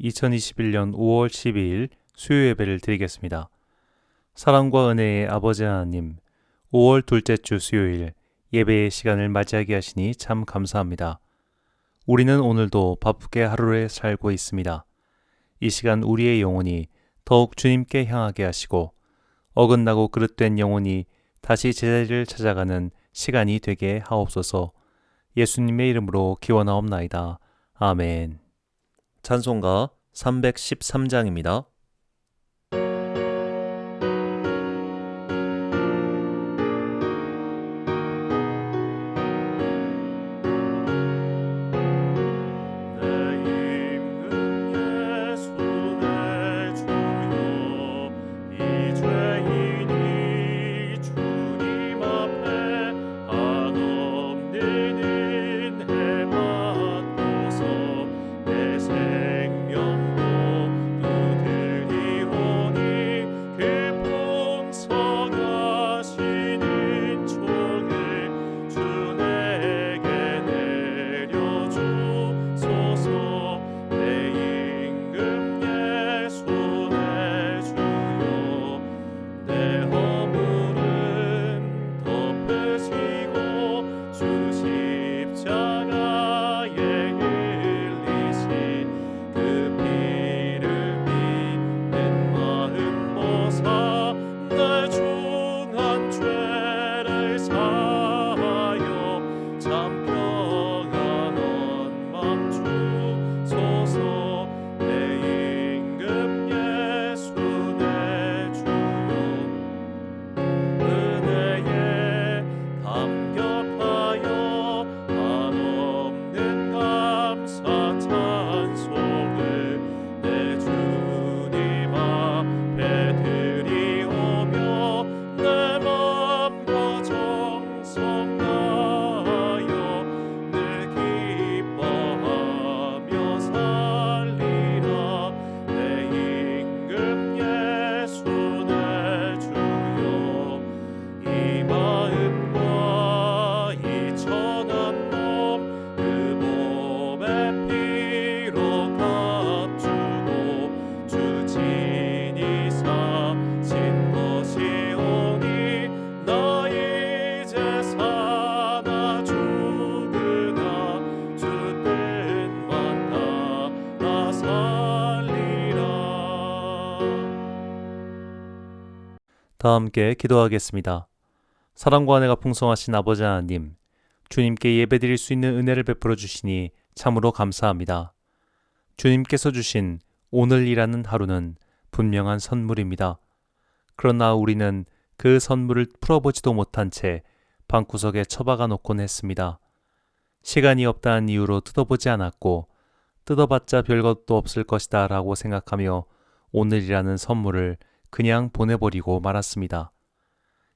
2021년 5월 12일 수요 예배를 드리겠습니다. 사랑과 은혜의 아버지 하나님, 5월 둘째 주 수요일 예배의 시간을 맞이하게 하시니 참 감사합니다. 우리는 오늘도 바쁘게 하루를 살고 있습니다. 이 시간 우리의 영혼이 더욱 주님께 향하게 하시고 어긋나고 그릇된 영혼이 다시 제자리를 찾아가는 시간이 되게 하옵소서. 예수님의 이름으로 기원하옵나이다. 아멘. 찬송가 313장입니다. 다 함께 기도하겠습니다. 사랑과 은혜가 풍성하신 아버지 하나님, 주님께 예배드릴 수 있는 은혜를 베풀어 주시니 참으로 감사합니다. 주님께서 주신 오늘이라는 하루는 분명한 선물입니다. 그러나 우리는 그 선물을 풀어보지도 못한 채 방구석에 처박아 놓곤 했습니다. 시간이 없다는 이유로 뜯어보지 않았고 뜯어봤자 별것도 없을 것이다 라고 생각하며 오늘이라는 선물을 그냥 보내버리고 말았습니다.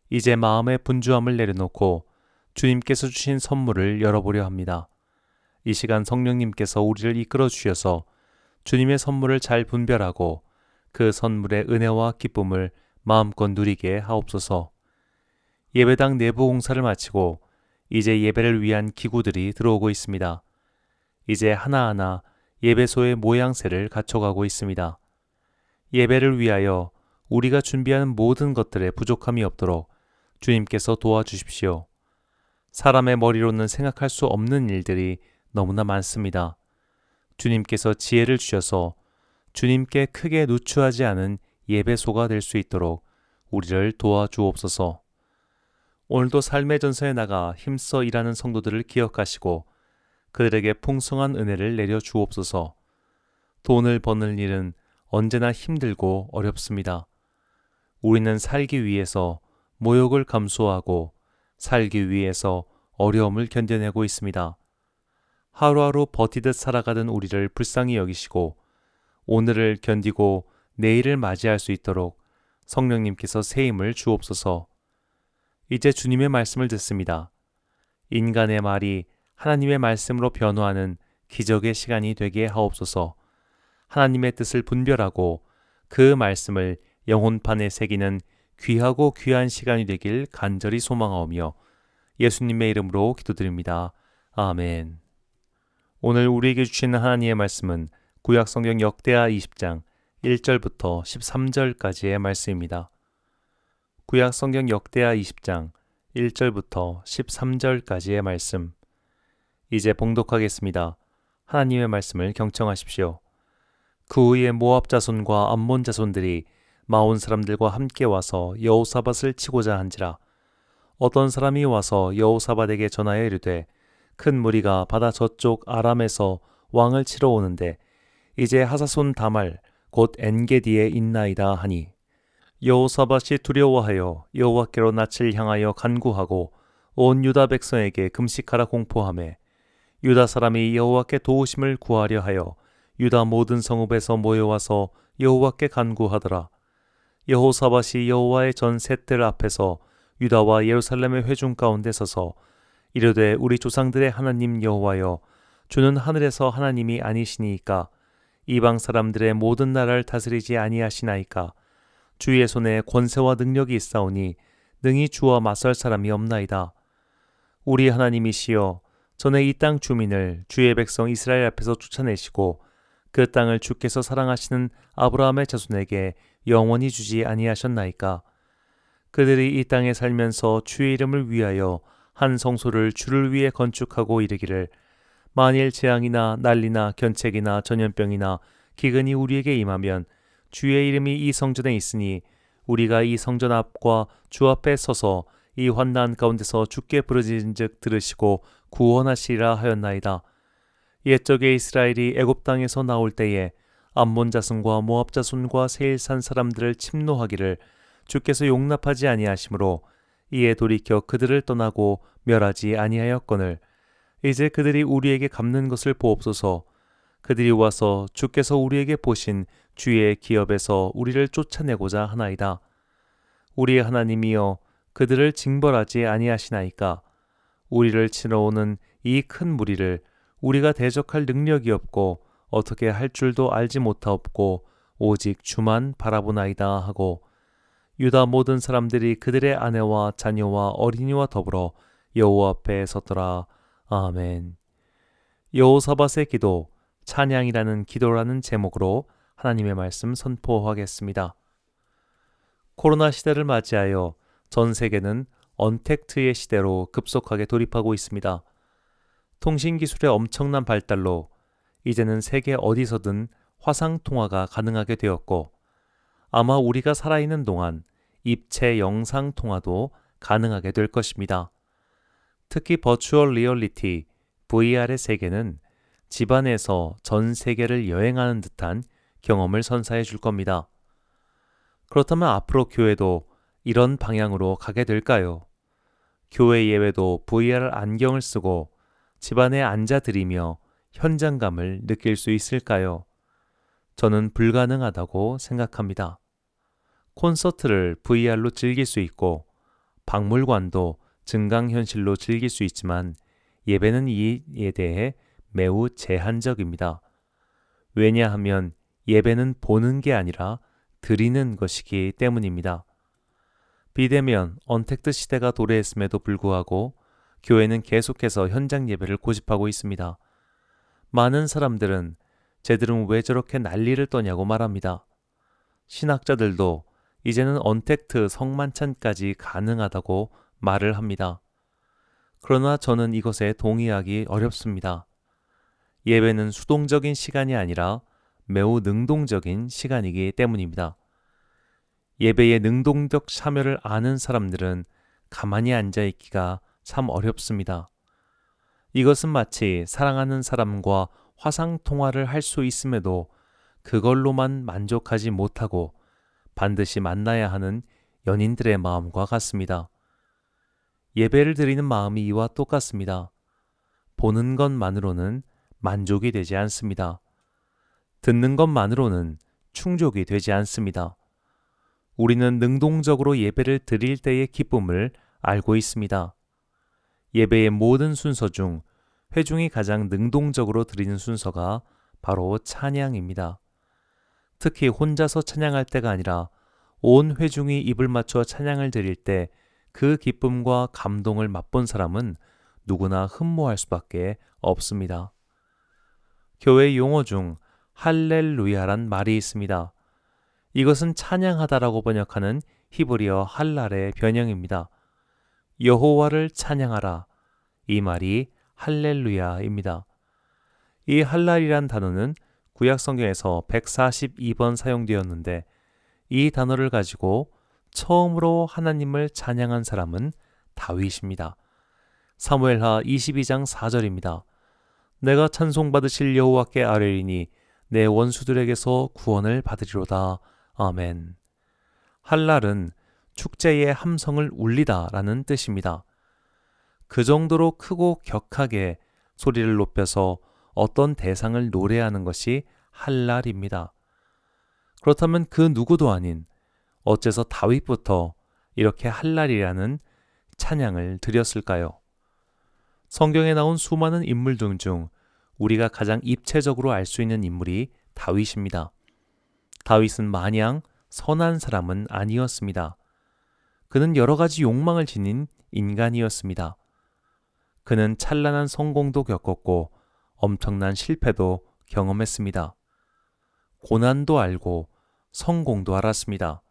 이제 마음의 분주함을 내려놓고 주님께서 주신 선물을 열어보려 합니다. 이 시간 성령님께서 우리를 이끌어 주셔서 주님의 선물을 잘 분별하고 그 선물의 은혜와 기쁨을 마음껏 누리게 하옵소서. 예배당 내부 공사를 마치고 이제 예배를 위한 기구들이 들어오고 있습니다. 이제 하나하나 예배소의 모양새를 갖춰가고 있습니다. 예배를 위하여 우리가 준비하는 모든 것들에 부족함이 없도록 주님께서 도와주십시오. 사람의 머리로는 생각할 수 없는 일들이 너무나 많습니다. 주님께서 지혜를 주셔서 주님께 크게 누추하지 않은 예배소가 될 수 있도록 우리를 도와주옵소서. 오늘도 삶의 전선에 나가 힘써 일하는 성도들을 기억하시고 그들에게 풍성한 은혜를 내려 주옵소서. 돈을 버는 일은 언제나 힘들고 어렵습니다. 우리는 살기 위해서 모욕을 감수하고 살기 위해서 어려움을 견뎌내고 있습니다. 하루하루 버티듯 살아가던 우리를 불쌍히 여기시고 오늘을 견디고 내일을 맞이할 수 있도록 성령님께서 새 힘을 주옵소서. 이제 주님의 말씀을 듣습니다. 인간의 말이 하나님의 말씀으로 변화하는 기적의 시간이 되게 하옵소서. 하나님의 뜻을 분별하고 그 말씀을 영혼판에 새기는 귀하고 귀한 시간이 되길 간절히 소망하오며 예수님의 이름으로 기도드립니다. 아멘. 오늘 우리에게 주시는 하나님의 말씀은 구약성경 역대하 20장 1절부터 13절까지의 말씀입니다. 구약성경 역대하 20장 1절부터 13절까지의 말씀. 이제 봉독하겠습니다. 하나님의 말씀을 경청하십시오. 그 후에 모압 자손과 암몬 자손들이 마온 사람들과 함께 와서 여호사밧을 치고자 한지라. 어떤 사람이 와서 여호사밧에게 전하여 이르되 큰 무리가 바다 저쪽 아람에서 왕을 치러 오는데 이제 하사손 다말 곧 엔게디에 있나이다 하니, 여호사밧이 두려워하여 여호와께로 낯을 향하여 간구하고 온 유다 백성에게 금식하라 공포하매, 유다 사람이 여호와께 도우심을 구하려 하여 유다 모든 성읍에서 모여와서 여호와께 간구하더라. 여호사밧이 여호와의 전 셋들 앞에서 유다와 예루살렘의 회중 가운데 서서 이르되 우리 조상들의 하나님 여호와여, 주는 하늘에서 하나님이 아니시니이까 이방 사람들의 모든 나라를 다스리지 아니하시나이까. 주의 손에 권세와 능력이 있사오니 능히 주와 맞설 사람이 없나이다. 우리 하나님이시여, 전에 이 땅 주민을 주의 백성 이스라엘 앞에서 쫓아내시고 그 땅을 주께서 사랑하시는 아브라함의 자손에게 영원히 주지 아니하셨나이까. 그들이 이 땅에 살면서 주의 이름을 위하여 한 성소를 주를 위해 건축하고 이르기를, 만일 재앙이나 난리나 견책이나 전염병이나 기근이 우리에게 임하면 주의 이름이 이 성전에 있으니 우리가 이 성전 앞과 주 앞에 서서 이 환난 가운데서 주께 부르짖은즉 들으시고 구원하시리라 하였나이다. 옛적에 이스라엘이 애굽 땅에서 나올 때에 암몬 자손과 모압 자손과 세일산 사람들을 침노하기를 주께서 용납하지 아니하시므로 이에 돌이켜 그들을 떠나고 멸하지 아니하였거늘, 이제 그들이 우리에게 갚는 것을 보옵소서. 그들이 와서 주께서 우리에게 보신 주의 기업에서 우리를 쫓아내고자 하나이다. 우리의 하나님이여, 그들을 징벌하지 아니하시나이까. 우리를 치러 오는 이 큰 무리를 우리가 대적할 능력이 없고 어떻게 할 줄도 알지 못하옵고 오직 주만 바라보나이다 하고, 유다 모든 사람들이 그들의 아내와 자녀와 어린이와 더불어 여호와 앞에 섰더라. 아멘. 여호사밧의 기도, 찬양이라는 기도라는 제목으로 하나님의 말씀 선포하겠습니다. 코로나 시대를 맞이하여 전 세계는 언택트의 시대로 급속하게 돌입하고 있습니다. 통신기술의 엄청난 발달로 이제는 세계 어디서든 화상통화가 가능하게 되었고, 아마 우리가 살아있는 동안 입체 영상통화도 가능하게 될 것입니다. 특히 버추얼 리얼리티, VR의 세계는 집안에서 전 세계를 여행하는 듯한 경험을 선사해 줄 겁니다. 그렇다면 앞으로 교회도 이런 방향으로 가게 될까요? 교회 예배도 VR 안경을 쓰고 집안에 앉아드리며 현장감을 느낄 수 있을까요? 저는 불가능하다고 생각합니다. 콘서트를 VR로 즐길 수 있고 박물관도 증강현실로 즐길 수 있지만 예배는 이에 대해 매우 제한적입니다. 왜냐하면 예배는 보는 게 아니라 드리는 것이기 때문입니다. 비대면 언택트 시대가 도래했음에도 불구하고 교회는 계속해서 현장 예배를 고집하고 있습니다. 많은 사람들은 쟤들은 왜 저렇게 난리를 떠냐고 말합니다. 신학자들도 이제는 언택트 성만찬까지 가능하다고 말을 합니다. 그러나 저는 이것에 동의하기 어렵습니다. 예배는 수동적인 시간이 아니라 매우 능동적인 시간이기 때문입니다. 예배의 능동적 참여를 아는 사람들은 가만히 앉아있기가 참 어렵습니다. 이것은 마치 사랑하는 사람과 화상통화를 할 수 있음에도 그걸로만 만족하지 못하고 반드시 만나야 하는 연인들의 마음과 같습니다. 예배를 드리는 마음이 이와 똑같습니다. 보는 것만으로는 만족이 되지 않습니다. 듣는 것만으로는 충족이 되지 않습니다. 우리는 능동적으로 예배를 드릴 때의 기쁨을 알고 있습니다. 예배의 모든 순서 중 회중이 가장 능동적으로 드리는 순서가 바로 찬양입니다. 특히 혼자서 찬양할 때가 아니라 온 회중이 입을 맞춰 찬양을 드릴 때 그 기쁨과 감동을 맛본 사람은 누구나 흠모할 수밖에 없습니다. 교회 용어 중 할렐루야란 말이 있습니다. 이것은 찬양하다라고 번역하는 히브리어 할랄의 변형입니다. 여호와를 찬양하라. 이 말이 할렐루야입니다. 이 할랄이란 단어는 구약 성경에서 142번 사용되었는데 이 단어를 가지고 처음으로 하나님을 찬양한 사람은 다윗입니다. 사무엘하 22장 4절입니다. 내가 찬송받으실 여호와께 아뢰리니 내 원수들에게서 구원을 받으리로다. 아멘. 할랄은 축제의 함성을 울리다 라는 뜻입니다. 그 정도로 크고 격하게 소리를 높여서 어떤 대상을 노래하는 것이 할랄입니다. 그렇다면 그 누구도 아닌 어째서 다윗부터 이렇게 할랄이라는 찬양을 드렸을까요? 성경에 나온 수많은 인물들 중 우리가 가장 입체적으로 알 수 있는 인물이 다윗입니다. 다윗은 마냥 선한 사람은 아니었습니다. 그는 여러 가지 욕망을 지닌 인간이었습니다. 그는 찬란한 성공도 겪었고 엄청난 실패도 경험했습니다. 고난도 알고 성공도 알았습니다.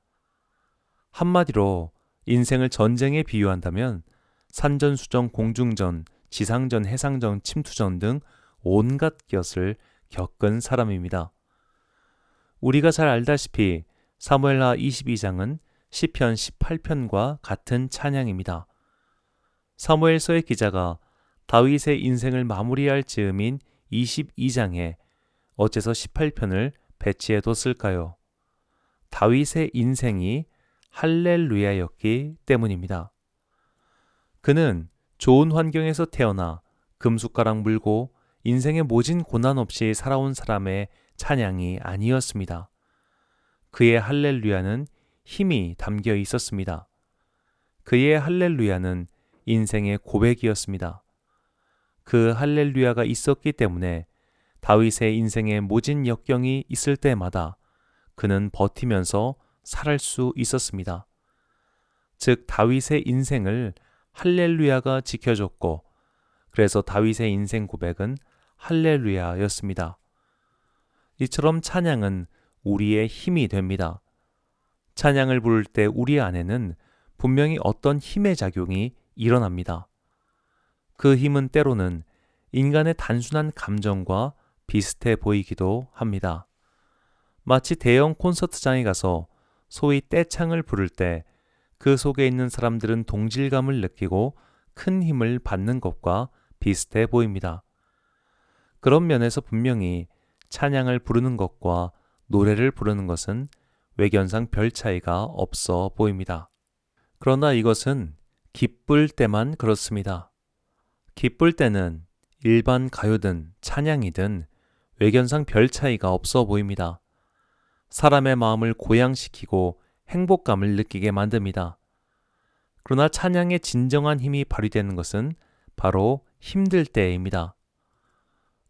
한마디로 인생을 전쟁에 비유한다면 산전수전, 공중전, 지상전, 해상전, 침투전 등 온갖 것을 겪은 사람입니다. 우리가 잘 알다시피 사무엘하 22장은 시편 18편과 같은 찬양입니다. 사무엘서의 기자가 다윗의 인생을 마무리할 즈음인 22장에 어째서 18편을 배치해뒀을까요? 다윗의 인생이 할렐루야였기 때문입니다. 그는 좋은 환경에서 태어나 금숟가락 물고 인생의 모진 고난 없이 살아온 사람의 찬양이 아니었습니다. 그의 할렐루야는 힘이 담겨 있었습니다. 그의 할렐루야는 인생의 고백이었습니다. 그 할렐루야가 있었기 때문에 다윗의 인생에 모진 역경이 있을 때마다 그는 버티면서 살할 수 있었습니다. 즉 다윗의 인생을 할렐루야가 지켜줬고 그래서 다윗의 인생 고백은 할렐루야였습니다. 이처럼 찬양은 우리의 힘이 됩니다. 찬양을 부를 때 우리 안에는 분명히 어떤 힘의 작용이 일어납니다. 그 힘은 때로는 인간의 단순한 감정과 비슷해 보이기도 합니다. 마치 대형 콘서트장에 가서 소위 떼창을 부를 때 그 속에 있는 사람들은 동질감을 느끼고 큰 힘을 받는 것과 비슷해 보입니다. 그런 면에서 분명히 찬양을 부르는 것과 노래를 부르는 것은 외견상 별 차이가 없어 보입니다. 그러나 이것은 기쁠 때만 그렇습니다. 기쁠 때는 일반 가요든 찬양이든 외견상 별 차이가 없어 보입니다. 사람의 마음을 고양시키고 행복감을 느끼게 만듭니다. 그러나 찬양의 진정한 힘이 발휘되는 것은 바로 힘들 때입니다.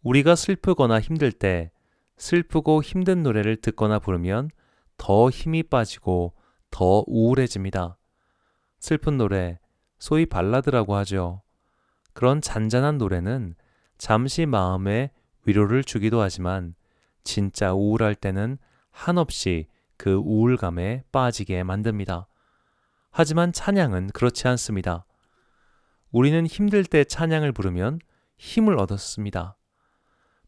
우리가 슬프거나 힘들 때 슬프고 힘든 노래를 듣거나 부르면 더 힘이 빠지고 더 우울해집니다. 슬픈 노래, 소위 발라드라고 하죠. 그런 잔잔한 노래는 잠시 마음에 위로를 주기도 하지만 진짜 우울할 때는 한없이 그 우울감에 빠지게 만듭니다. 하지만 찬양은 그렇지 않습니다. 우리는 힘들 때 찬양을 부르면 힘을 얻었습니다.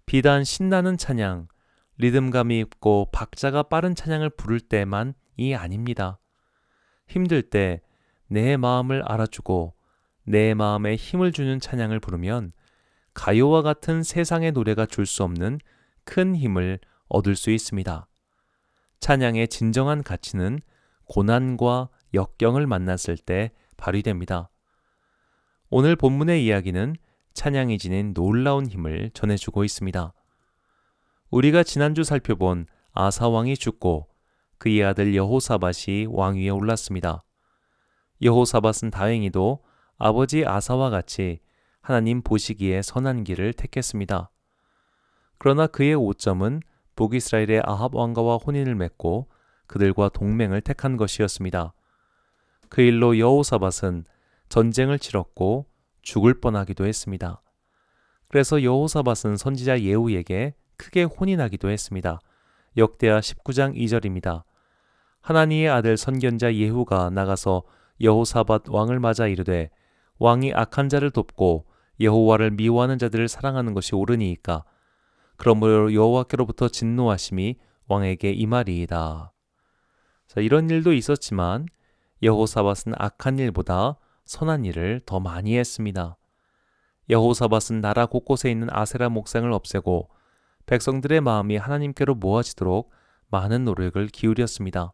비단 신나는 찬양, 리듬감이 있고 박자가 빠른 찬양을 부를 때만이 아닙니다. 힘들 때 내 마음을 알아주고 내 마음에 힘을 주는 찬양을 부르면 가요와 같은 세상의 노래가 줄 수 없는 큰 힘을 얻을 수 있습니다. 찬양의 진정한 가치는 고난과 역경을 만났을 때 발휘됩니다. 오늘 본문의 이야기는 찬양이 지닌 놀라운 힘을 전해주고 있습니다. 우리가 지난주 살펴본 아사 왕이 죽고 그의 아들 여호사밧이 왕위에 올랐습니다. 여호사밧은 다행히도 아버지 아사와 같이 하나님 보시기에 선한 길을 택했습니다. 그러나 그의 오점은 북이스라엘의 아합 왕가와 혼인을 맺고 그들과 동맹을 택한 것이었습니다. 그 일로 여호사밧은 전쟁을 치렀고 죽을 뻔하기도 했습니다. 그래서 여호사밧은 선지자 예후에게 크게 혼이 나기도 했습니다. 역대하 19장 2절입니다. 하나니의 아들 선견자 예후가 나가서 여호사밧 왕을 맞아 이르되 왕이 악한 자를 돕고 여호와를 미워하는 자들을 사랑하는 것이 옳으니이까 그러므로 여호와께로부터 진노하심이 왕에게 임하리이다. 자, 이런 일도 있었지만 여호사밧은 악한 일보다 선한 일을 더 많이 했습니다. 여호사밧은 나라 곳곳에 있는 아세라 목상을 없애고 백성들의 마음이 하나님께로 모아지도록 많은 노력을 기울였습니다.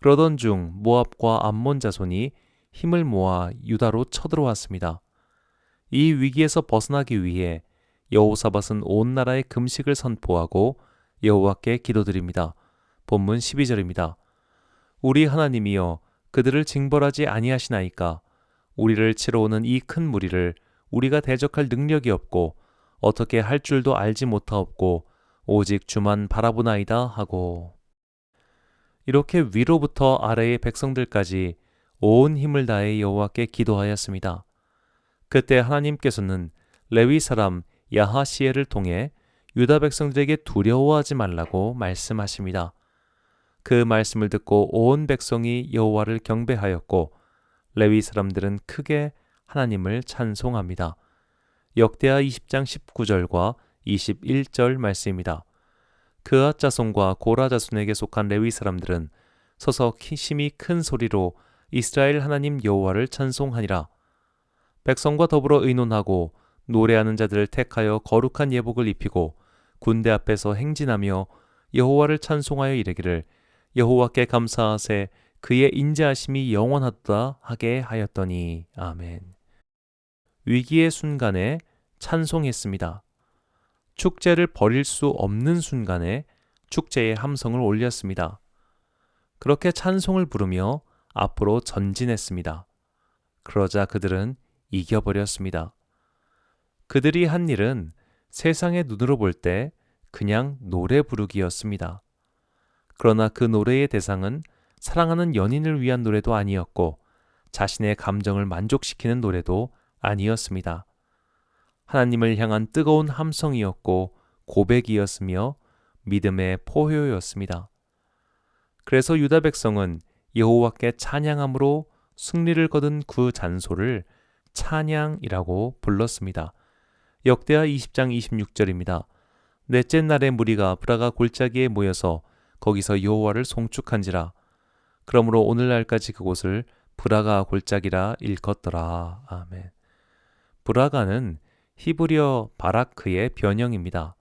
그러던 중 모압과 암몬 자손이 힘을 모아 유다로 쳐들어왔습니다. 이 위기에서 벗어나기 위해 여호사밧은 온 나라에 금식을 선포하고 여호와께 기도드립니다. 본문 12절입니다. 우리 하나님이여 그들을 징벌하지 아니하시나이까 우리를 치러 오는 이 큰 무리를 우리가 대적할 능력이 없고 어떻게 할 줄도 알지 못하옵고 오직 주만 바라보나이다 하고 이렇게 위로부터 아래의 백성들까지 온 힘을 다해 여호와께 기도하였습니다. 그때 하나님께서는 레위 사람 야하시엘을 통해 유다 백성들에게 두려워하지 말라고 말씀하십니다. 그 말씀을 듣고 온 백성이 여호와를 경배하였고 레위 사람들은 크게 하나님을 찬송합니다. 역대하 20장 19절과 21절 말씀입니다. 그앗 자손과 고라 자손에게 속한 레위 사람들은 서서 심히 큰 소리로 이스라엘 하나님 여호와를 찬송하니라. 백성과 더불어 의논하고 노래하는 자들을 택하여 거룩한 예복을 입히고 군대 앞에서 행진하며 여호와를 찬송하여 이르기를 여호와께 감사하세 그의 인자하심이 영원하도다 하게 하였더니 아멘. 위기의 순간에 찬송했습니다. 축제를 버릴 수 없는 순간에 축제의 함성을 올렸습니다. 그렇게 찬송을 부르며 앞으로 전진했습니다. 그러자 그들은 이겨버렸습니다. 그들이 한 일은 세상의 눈으로 볼 때 그냥 노래 부르기였습니다. 그러나 그 노래의 대상은 사랑하는 연인을 위한 노래도 아니었고 자신의 감정을 만족시키는 노래도 아니었습니다. 하나님을 향한 뜨거운 함성이었고 고백이었으며 믿음의 포효였습니다. 그래서 유다 백성은 여호와께 찬양함으로 승리를 거둔 그 잔소를 찬양이라고 불렀습니다. 역대하 20장 26절입니다. 넷째 날에 무리가 브라가 골짜기에 모여서 거기서 여호와를 송축한지라. 그러므로 오늘날까지 그곳을 브라가 골짜기라 일컫더라. 아멘. 브라가는 히브리어 바라크의 변형입니다.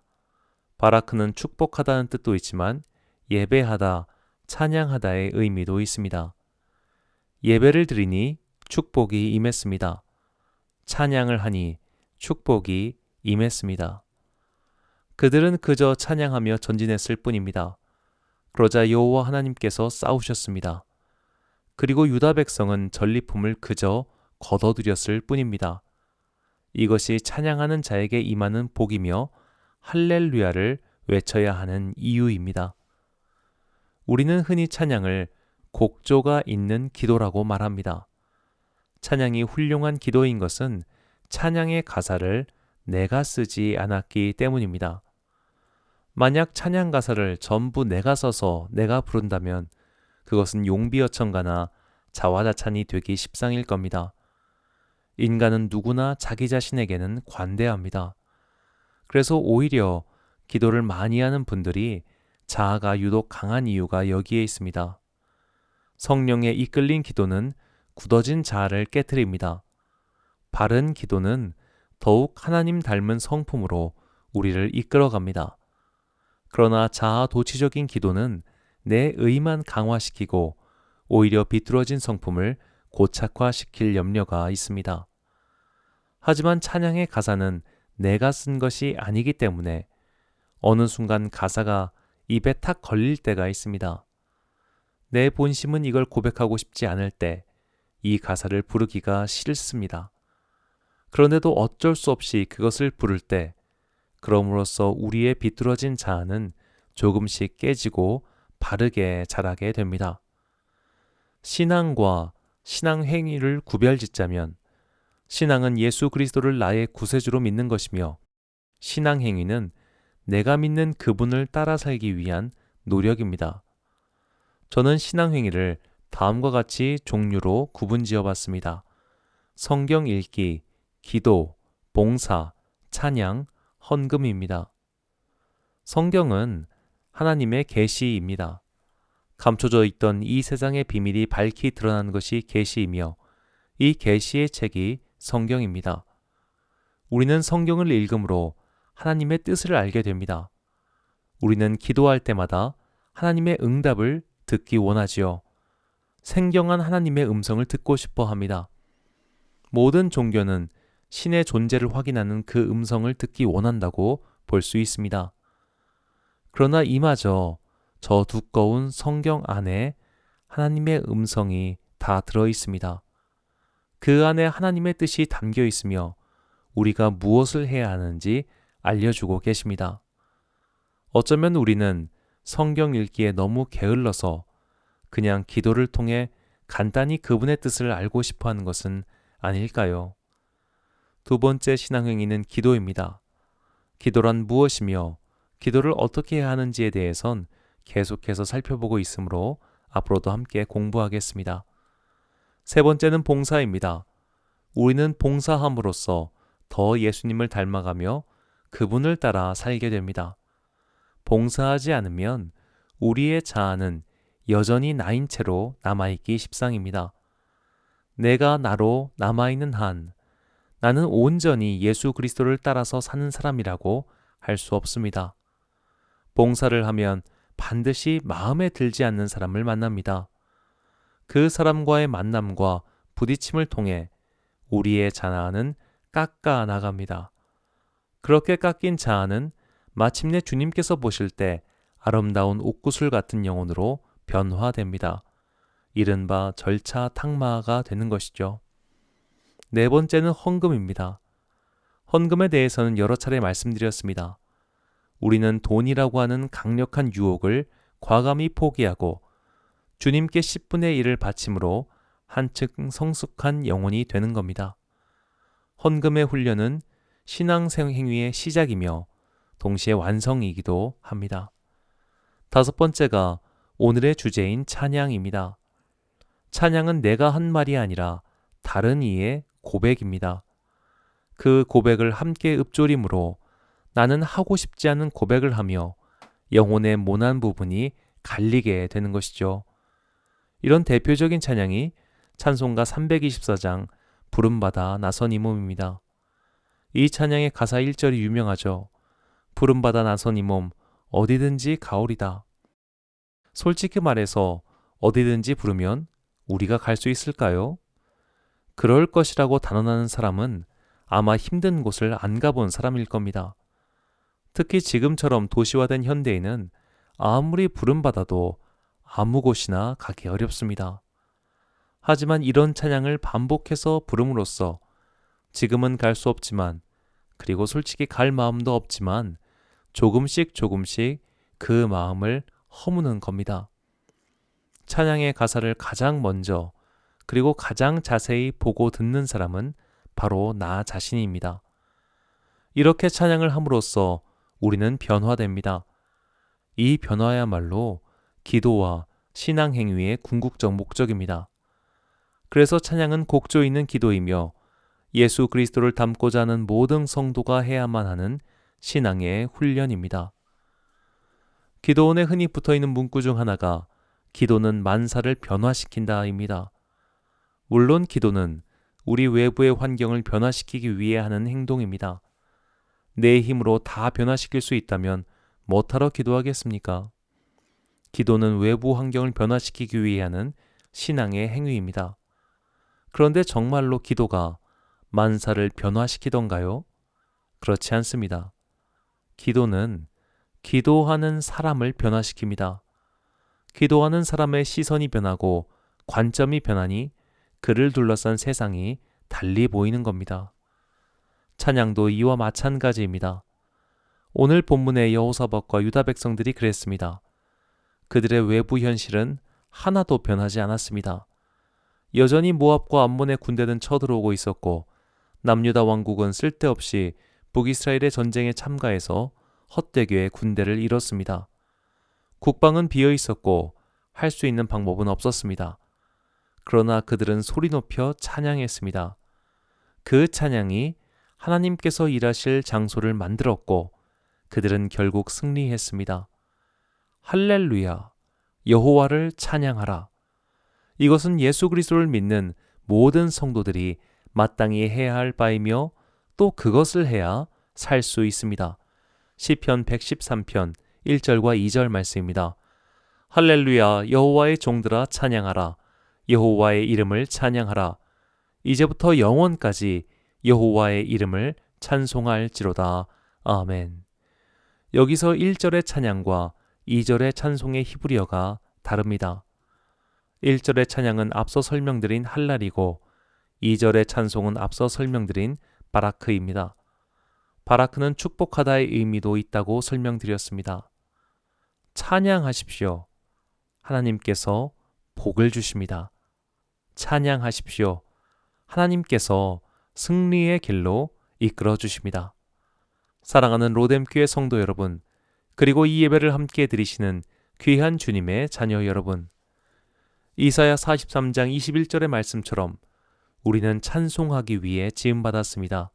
바라크는 축복하다는 뜻도 있지만 예배하다, 찬양하다의 의미도 있습니다. 예배를 드리니 축복이 임했습니다. 찬양을 하니 축복이 임했습니다. 그들은 그저 찬양하며 전진했을 뿐입니다. 그러자 여호와 하나님께서 싸우셨습니다. 그리고 유다 백성은 전리품을 그저 거둬들였을 뿐입니다. 이것이 찬양하는 자에게 임하는 복이며 할렐루야를 외쳐야 하는 이유입니다. 우리는 흔히 찬양을 곡조가 있는 기도라고 말합니다. 찬양이 훌륭한 기도인 것은 찬양의 가사를 내가 쓰지 않았기 때문입니다. 만약 찬양 가사를 전부 내가 써서 내가 부른다면 그것은 용비어천가나 자화자찬이 되기 십상일 겁니다. 인간은 누구나 자기 자신에게는 관대합니다. 그래서 오히려 기도를 많이 하는 분들이 자아가 유독 강한 이유가 여기에 있습니다. 성령에 이끌린 기도는 굳어진 자아를 깨트립니다. 바른 기도는 더욱 하나님 닮은 성품으로 우리를 이끌어갑니다. 그러나 자아 도취적인 기도는 내 의만 강화시키고 오히려 비뚤어진 성품을 고착화시킬 염려가 있습니다. 하지만 찬양의 가사는 내가 쓴 것이 아니기 때문에 어느 순간 가사가 입에 탁 걸릴 때가 있습니다. 내 본심은 이걸 고백하고 싶지 않을 때 이 가사를 부르기가 싫습니다. 그런데도 어쩔 수 없이 그것을 부를 때 그럼으로써 우리의 비뚤어진 자아는 조금씩 깨지고 바르게 자라게 됩니다. 신앙과 신앙 행위를 구별짓자면 신앙은 예수 그리스도를 나의 구세주로 믿는 것이며 신앙 행위는 내가 믿는 그분을 따라 살기 위한 노력입니다. 저는 신앙행위를 다음과 같이 종류로 구분지어 봤습니다. 성경 읽기, 기도, 봉사, 찬양, 헌금입니다. 성경은 하나님의 계시입니다. 감춰져 있던 이 세상의 비밀이 밝히 드러난 것이 계시이며 이 계시의 책이 성경입니다. 우리는 성경을 읽음으로 하나님의 뜻을 알게 됩니다. 우리는 기도할 때마다 하나님의 응답을 듣기 원하지요. 생경한 하나님의 음성을 듣고 싶어 합니다. 모든 종교는 신의 존재를 확인하는 그 음성을 듣기 원한다고 볼 수 있습니다. 그러나 이마저 저 두꺼운 성경 안에 하나님의 음성이 다 들어 있습니다. 그 안에 하나님의 뜻이 담겨 있으며 우리가 무엇을 해야 하는지 알려주고 계십니다. 어쩌면 우리는 성경 읽기에 너무 게을러서 그냥 기도를 통해 간단히 그분의 뜻을 알고 싶어 하는 것은 아닐까요? 두 번째 신앙행위는 기도입니다. 기도란 무엇이며 기도를 어떻게 해야 하는지에 대해선 계속해서 살펴보고 있으므로 앞으로도 함께 공부하겠습니다. 세 번째는 봉사입니다. 우리는 봉사함으로써 더 예수님을 닮아가며 그분을 따라 살게 됩니다. 봉사하지 않으면 우리의 자아는 여전히 나인 채로 남아있기 십상입니다. 내가 나로 남아있는 한 나는 온전히 예수 그리스도를 따라서 사는 사람이라고 할 수 없습니다. 봉사를 하면 반드시 마음에 들지 않는 사람을 만납니다. 그 사람과의 만남과 부딪힘을 통해 우리의 자아는 깎아 나갑니다. 그렇게 깎인 자아는 마침내 주님께서 보실 때 아름다운 옥구슬 같은 영혼으로 변화됩니다. 이른바 절차 탁마가 되는 것이죠. 네 번째는 헌금입니다. 헌금에 대해서는 여러 차례 말씀드렸습니다. 우리는 돈이라고 하는 강력한 유혹을 과감히 포기하고 주님께 10분의 1을 바침으로 한층 성숙한 영혼이 되는 겁니다. 헌금의 훈련은 신앙생 행위의 시작이며 동시에 완성이기도 합니다. 다섯 번째가 오늘의 주제인 찬양입니다. 찬양은 내가 한 말이 아니라 다른 이의 고백입니다. 그 고백을 함께 읊조림으로 나는 하고 싶지 않은 고백을 하며 영혼의 모난 부분이 갈리게 되는 것이죠. 이런 대표적인 찬양이 찬송가 324장 부름받아 나선 이 몸입니다. 이 찬양의 가사 1절이 유명하죠. 부름받아 나선 이 몸 어디든지 가오리다. 솔직히 말해서 어디든지 부르면 우리가 갈 수 있을까요? 그럴 것이라고 단언하는 사람은 아마 힘든 곳을 안 가본 사람일 겁니다. 특히 지금처럼 도시화된 현대에는 아무리 부름받아도 아무 곳이나 가기 어렵습니다. 하지만 이런 찬양을 반복해서 부름으로써 지금은 갈 수 없지만 그리고 솔직히 갈 마음도 없지만 조금씩 그 마음을 허무는 겁니다. 찬양의 가사를 가장 먼저 그리고 가장 자세히 보고 듣는 사람은 바로 나 자신입니다. 이렇게 찬양을 함으로써 우리는 변화됩니다. 이 변화야말로 기도와 신앙 행위의 궁극적 목적입니다. 그래서 찬양은 곡조 있는 기도이며 예수 그리스도를 닮고자 하는 모든 성도가 해야만 하는 신앙의 훈련입니다. 기도원에 흔히 붙어있는 문구 중 하나가 기도는 만사를 변화시킨다입니다. 물론 기도는 우리 외부의 환경을 변화시키기 위해 하는 행동입니다. 내 힘으로 다 변화시킬 수 있다면 뭐하러 기도하겠습니까? 기도는 외부 환경을 변화시키기 위해 하는 신앙의 행위입니다. 그런데 정말로 기도가 만사를 변화시키던가요? 그렇지 않습니다. 기도는 기도하는 사람을 변화시킵니다. 기도하는 사람의 시선이 변하고 관점이 변하니 그를 둘러싼 세상이 달리 보이는 겁니다. 찬양도 이와 마찬가지입니다. 오늘 본문의 여호사밧과 유다 백성들이 그랬습니다. 그들의 외부 현실은 하나도 변하지 않았습니다. 여전히 모압과 암몬의 군대는 쳐들어오고 있었고 남유다 왕국은 쓸데없이 북이스라엘의 전쟁에 참가해서 헛되게 군대를 이뤘습니다. 국방은 비어 있었고 할 수 있는 방법은 없었습니다. 그러나 그들은 소리 높여 찬양했습니다. 그 찬양이 하나님께서 일하실 장소를 만들었고 그들은 결국 승리했습니다. 할렐루야, 여호와를 찬양하라. 이것은 예수 그리스도를 믿는 모든 성도들이 마땅히 해야 할 바이며 또 그것을 해야 살 수 있습니다. 시편 113편 1절과 2절 말씀입니다. 할렐루야, 여호와의 종들아 찬양하라. 여호와의 이름을 찬양하라. 이제부터 영원까지 여호와의 이름을 찬송할지로다. 아멘. 여기서 1절의 찬양과 2절의 찬송의 히브리어가 다릅니다. 1절의 찬양은 앞서 설명드린 할랄이고 2절의 찬송은 앞서 설명드린 바라크입니다. 바라크는 축복하다의 의미도 있다고 설명드렸습니다. 찬양하십시오. 하나님께서 복을 주십니다. 찬양하십시오. 하나님께서 승리의 길로 이끌어 주십니다. 사랑하는 로뎀교회 성도 여러분, 그리고 이 예배를 함께 드리시는 귀한 주님의 자녀 여러분, 이사야 43장 21절의 말씀처럼 우리는 찬송하기 위해 지음받았습니다.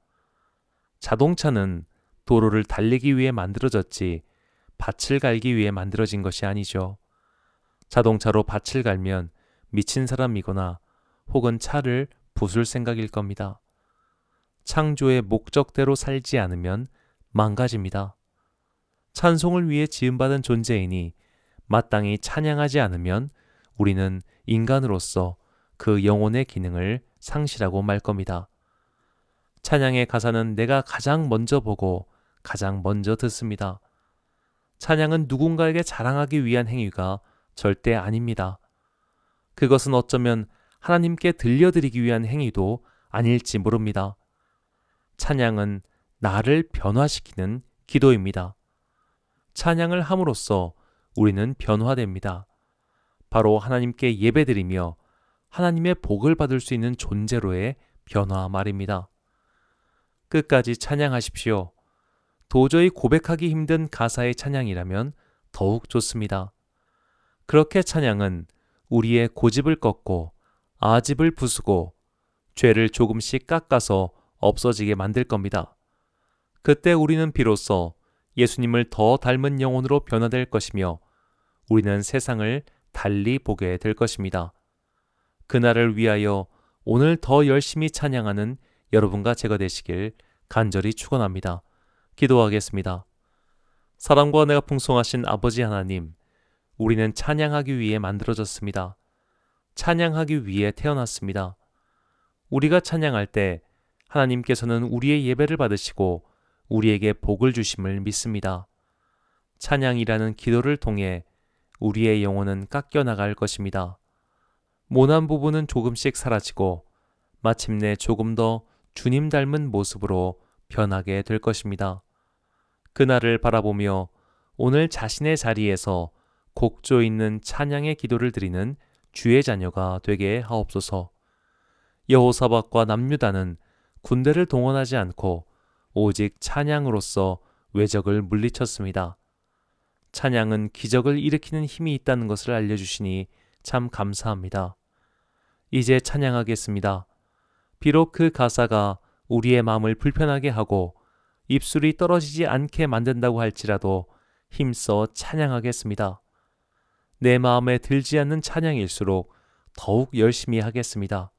자동차는 도로를 달리기 위해 만들어졌지 밭을 갈기 위해 만들어진 것이 아니죠. 자동차로 밭을 갈면 미친 사람이거나 혹은 차를 부술 생각일 겁니다. 창조의 목적대로 살지 않으면 망가집니다. 찬송을 위해 지음받은 존재이니 마땅히 찬양하지 않으면 우리는 인간으로서 그 영혼의 기능을 상실하고 말 겁니다. 찬양의 가사는 내가 가장 먼저 보고 가장 먼저 듣습니다. 찬양은 누군가에게 자랑하기 위한 행위가 절대 아닙니다. 그것은 어쩌면 하나님께 들려드리기 위한 행위도 아닐지 모릅니다. 찬양은 나를 변화시키는 기도입니다. 찬양을 함으로써 우리는 변화됩니다. 바로 하나님께 예배드리며 하나님의 복을 받을 수 있는 존재로의 변화 말입니다. 끝까지 찬양하십시오. 도저히 고백하기 힘든 가사의 찬양이라면 더욱 좋습니다. 그렇게 찬양은 우리의 고집을 꺾고 아집을 부수고 죄를 조금씩 깎아서 없어지게 만들 겁니다. 그때 우리는 비로소 예수님을 더 닮은 영혼으로 변화될 것이며 우리는 세상을 달리 보게 될 것입니다. 그날을 위하여 오늘 더 열심히 찬양하는 여러분과 제가 되시길 간절히 축원합니다. 기도하겠습니다. 사랑과 은혜가 풍성하신 아버지 하나님, 우리는 찬양하기 위해 만들어졌습니다. 찬양하기 위해 태어났습니다. 우리가 찬양할 때 하나님께서는 우리의 예배를 받으시고 우리에게 복을 주심을 믿습니다. 찬양이라는 기도를 통해 우리의 영혼은 깎여나갈 것입니다. 모난 부분은 조금씩 사라지고 마침내 조금 더 주님 닮은 모습으로 변하게 될 것입니다. 그날을 바라보며 오늘 자신의 자리에서 곡조 있는 찬양의 기도를 드리는 주의 자녀가 되게 하옵소서. 여호사밧과 남유다는 군대를 동원하지 않고 오직 찬양으로서 외적을 물리쳤습니다. 찬양은 기적을 일으키는 힘이 있다는 것을 알려주시니 참 감사합니다. 이제 찬양하겠습니다. 비록 그 가사가 우리의 마음을 불편하게 하고 입술이 떨어지지 않게 만든다고 할지라도 힘써 찬양하겠습니다. 내 마음에 들지 않는 찬양일수록 더욱 열심히 하겠습니다.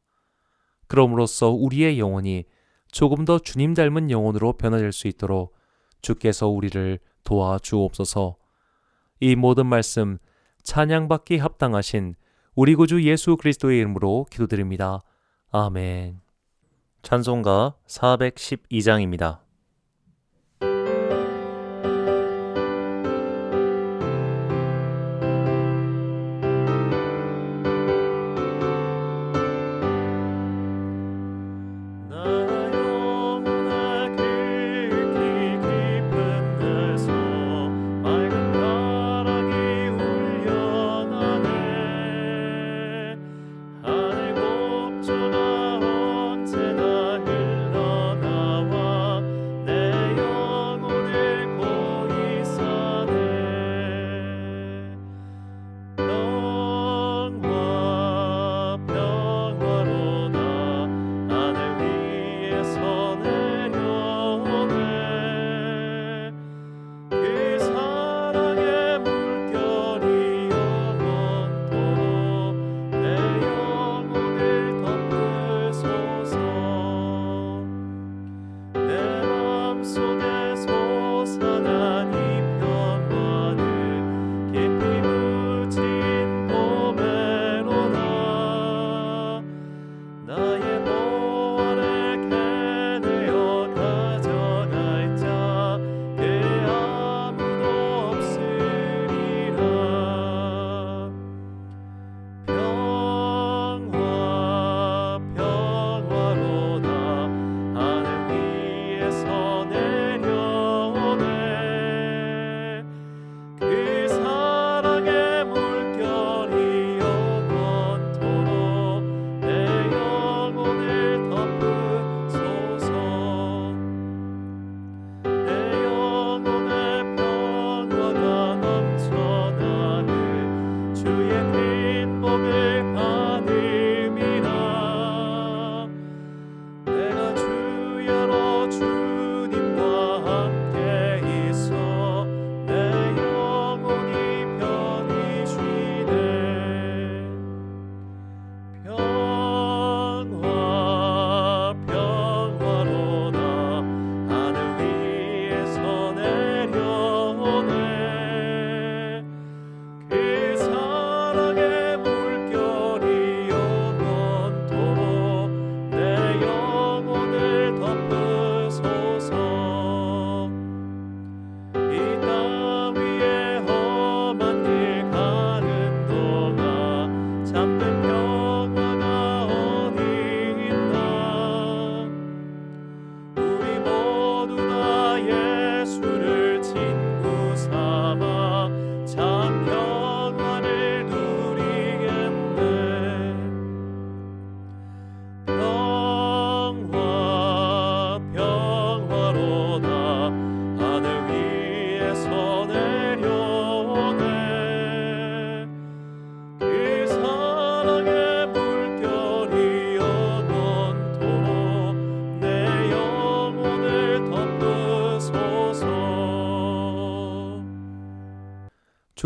그럼으로써 우리의 영혼이 조금 더 주님 닮은 영혼으로 변화될 수 있도록 주께서 우리를 도와주옵소서. 이 모든 말씀 찬양받기 합당하신 우리 구주 예수 그리스도의 이름으로 기도드립니다. 아멘. 찬송가 412장입니다.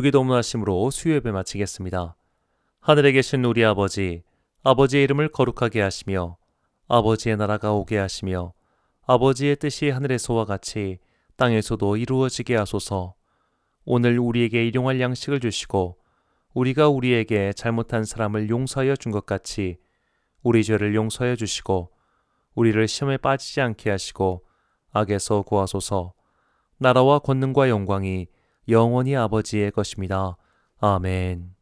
주기도문 하심으로 수요예배 마치겠습니다. 하늘에 계신 우리 아버지, 아버지의 이름을 거룩하게 하시며 아버지의 나라가 오게 하시며 아버지의 뜻이 하늘에서와 같이 땅에서도 이루어지게 하소서. 오늘 우리에게 일용할 양식을 주시고 우리가 우리에게 잘못한 사람을 용서하여 준 것 같이 우리 죄를 용서하여 주시고 우리를 시험에 빠지지 않게 하시고 악에서 구하소서. 나라와 권능과 영광이 영원히 아버지의 것입니다. 아멘.